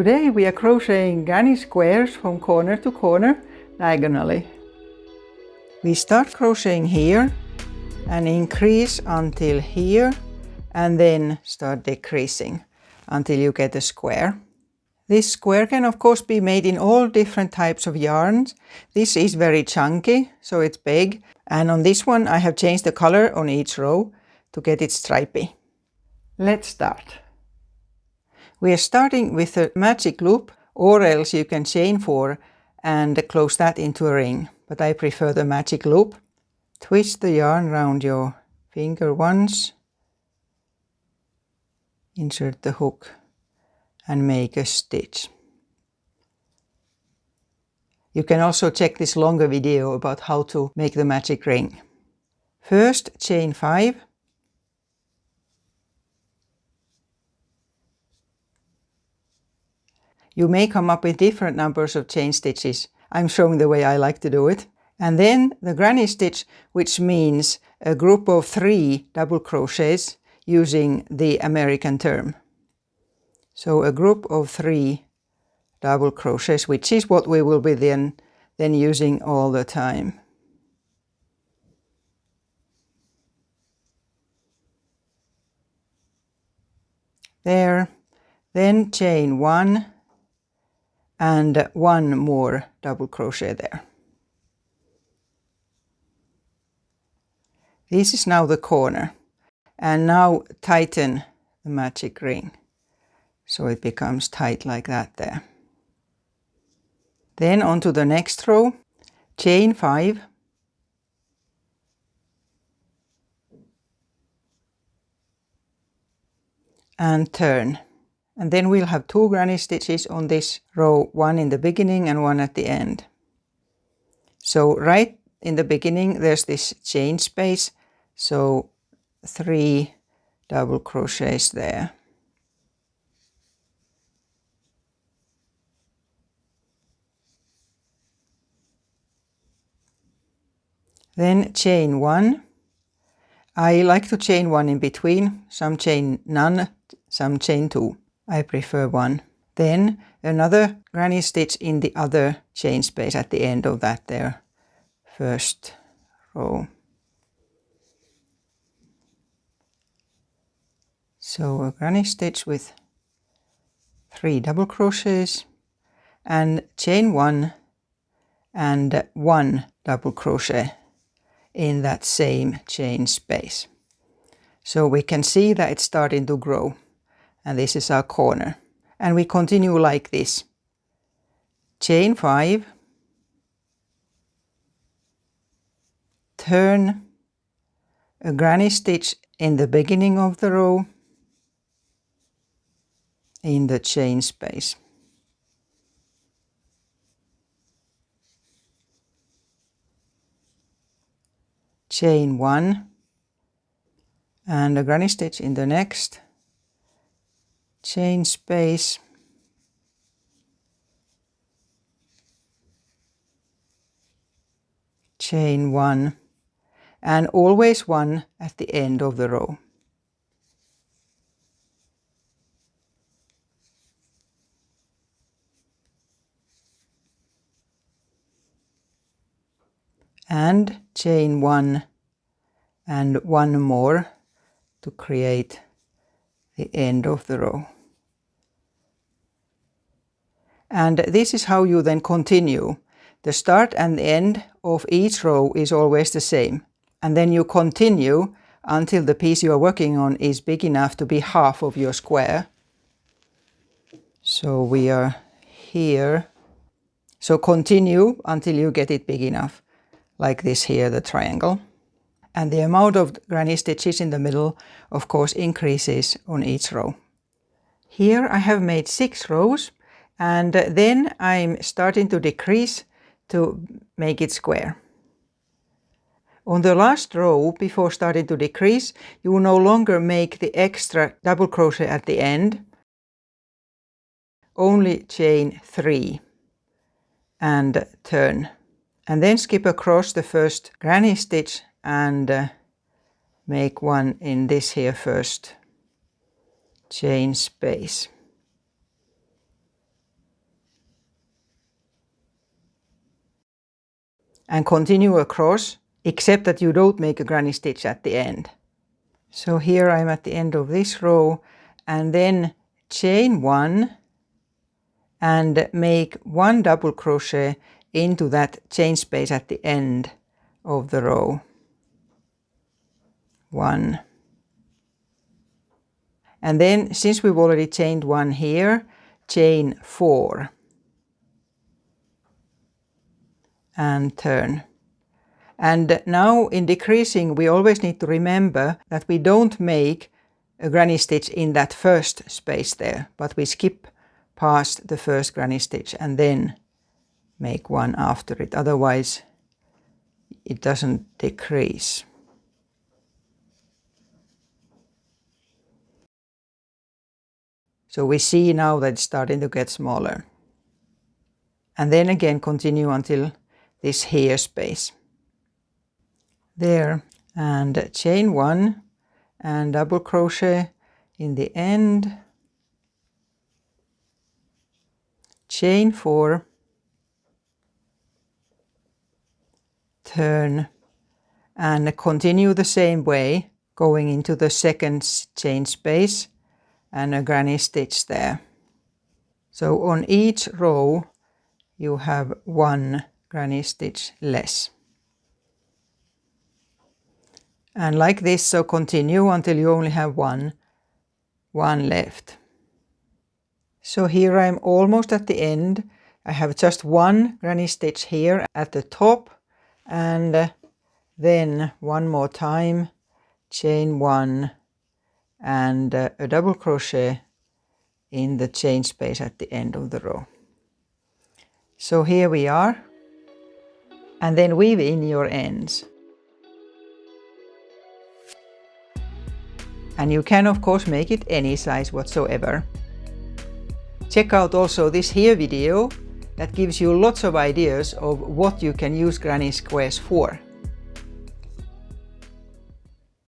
Today we are crocheting granny squares from corner to corner diagonally. We start crocheting here and increase until here and then start decreasing until you get a square. This square can of course be made in all different types of yarns. This is very chunky, so it's big, and on this one I have changed the color on each row to get it stripy. Let's start. We are starting with a magic loop, or else you can chain 4 and close that into a ring, but I prefer the magic loop. Twist the yarn around your finger once, insert the hook and make a stitch. You can also check this longer video about how to make the magic ring. First, chain 5. You may come up with different numbers of chain stitches. I'm showing the way I like to do it. And then the granny stitch, which means a group of 3 double crochets using the American term. So a group of 3 double crochets, which is what we will be then using all the time. There, then chain 1 and 1 more double crochet there. This is now the corner, and now tighten the magic ring so it becomes tight like that there. Then on to the next row, chain 5 and turn. And then we'll have 2 granny stitches on this row, 1 in the beginning and 1 at the end. So right in the beginning there's this chain space, so 3 double crochets there. Then chain 1. I like to chain 1 in between, some chain none, some chain 2. I prefer 1. Then another granny stitch in the other chain space at the end of that there first row. So a granny stitch with 3 double crochets and chain 1 and 1 double crochet in that same chain space. So we can see that it's starting to grow, and this is our corner. And we continue like this. Chain 5, turn a granny stitch in the beginning of the row in the chain space. Chain 1 and a granny stitch in the next chain space. Chain 1 and always 1 at the end of the row. And chain 1 and 1 more to create the end of the row. And this is how you then continue. The start and the end of each row is always the same. And then you continue until the piece you are working on is big enough to be half of your square. So we are here. So continue until you get it big enough, like this here, the triangle. And the amount of granny stitches in the middle, of course, increases on each row. Here I have made 6 rows, and then I'm starting to decrease to make it square. On the last row, before starting to decrease, you will no longer make the extra double crochet at the end. Only chain 3 and turn. And then skip across the first granny stitch and make 1 in this here first chain space. and continue across, except that you don't make a granny stitch at the end. So here I'm at the end of this row, and then chain 1 and make 1 double crochet into that chain space at the end of the row. 1. And then, since we've already chained 1 here, chain 4 and turn. And now in decreasing, we always need to remember that we don't make a granny stitch in that first space there, but we skip past the first granny stitch and then make 1 after it. Otherwise, it doesn't decrease. So we see now that it's starting to get smaller. And then again continue until this here space. There, and chain 1 and double crochet in the end, chain 4, turn, and continue the same way, going into the second chain space and a granny stitch there. So on each row you have 1 granny stitch less. And like this, so continue until you only have one left. So here I'm almost at the end. I have just 1 granny stitch here at the top, and then one more time, chain 1 and a double crochet in the chain space at the end of the row. So here we are, and then weave in your ends. And you can of course make it any size whatsoever. Check out also this here video that gives you lots of ideas of what you can use granny squares for.